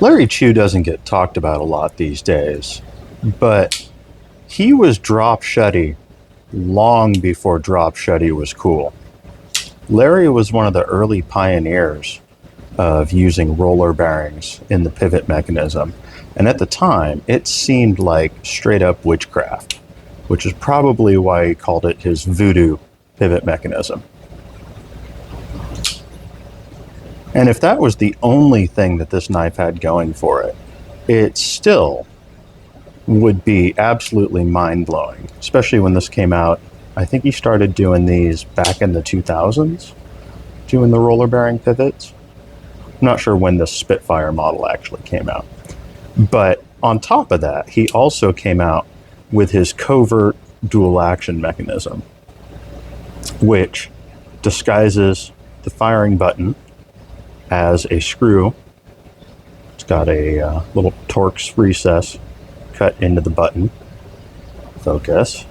Larry Chew doesn't get talked about a lot these days, but he was drop shutty long before drop shutty was cool. Larry was one of the early pioneers of using roller bearings in the pivot mechanism, and at the time it seemed like straight up witchcraft, which is probably why he called it his Voodoo pivot mechanism. And if that was the only thing that this knife had going for it, it still would be absolutely mind-blowing, especially when this came out. I think he started doing these back in the 2000s, doing the roller bearing pivots. I'm not sure when the Spitfire model actually came out. But on top of that, he also came out with his covert dual action mechanism, which disguises the firing button as a screw. It's got a little Torx recess cut into the button. Focus.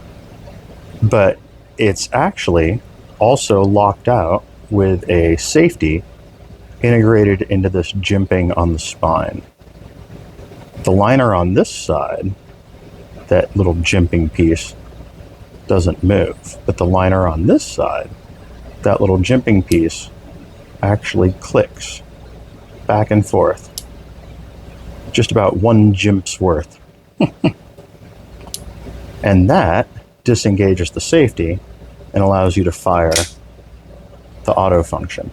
But it's actually also locked out with a safety integrated into this jimping on the spine. The liner on this side, that little jimping piece, doesn't move, but the liner on this side, that little jimping piece, actually clicks back and forth. Just about one jimp's worth. And that disengages the safety and allows you to fire the auto function.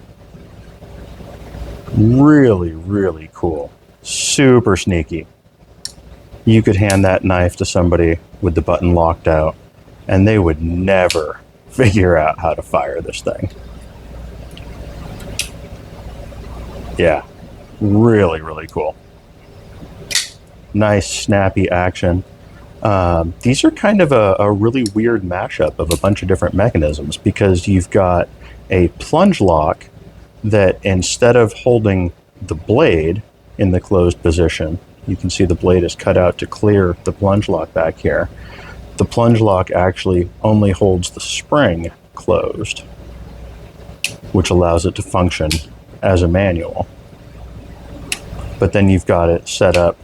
Really, really cool. Super sneaky. You could hand that knife to somebody with the button locked out, and they would never figure out how to fire this thing. Yeah, really, really cool. Nice, snappy action. These are kind of a really weird mashup of a bunch of different mechanisms, because you've got a plunge lock that, instead of holding the blade in the closed position, you can see the blade is cut out to clear the plunge lock back here. The plunge lock actually only holds the spring closed, which allows it to function as a manual. But then you've got it set up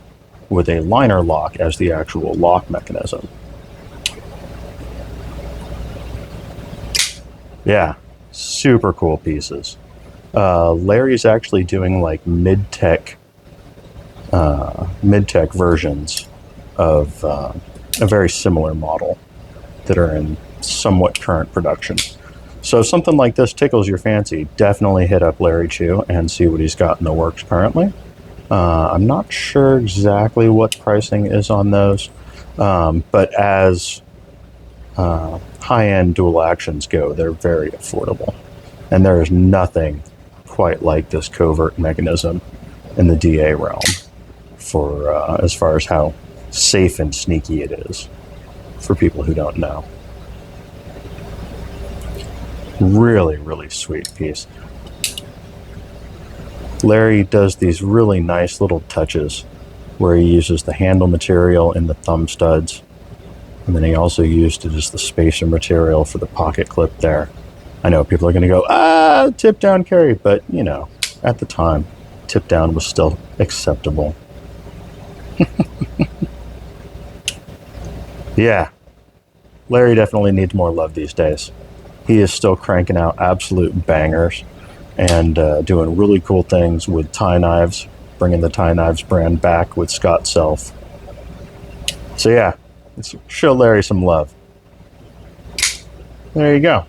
with a liner lock as the actual lock mechanism. Yeah, super cool pieces. Larry's actually doing like mid-tech versions of a very similar model that are in somewhat current production. So if something like this tickles your fancy, definitely hit up Larry Chew and see what he's got in the works currently. I'm not sure exactly what pricing is on those, but as high-end dual actions go, they're very affordable. And there is nothing quite like this covert mechanism in the DA realm for as far as how safe and sneaky it is for people who don't know. Really, really sweet piece. Larry does these really nice little touches where he uses the handle material in the thumb studs, and then he also used just the spacer material for the pocket clip there. I know people are going to go, tip down carry, but you know, at the time, tip down was still acceptable. Yeah, Larry definitely needs more love these days. He is still cranking out absolute bangers and doing really cool things with tie knives, bringing the tie knives brand back with Scott Self. So yeah, let's show Larry some love. There you go.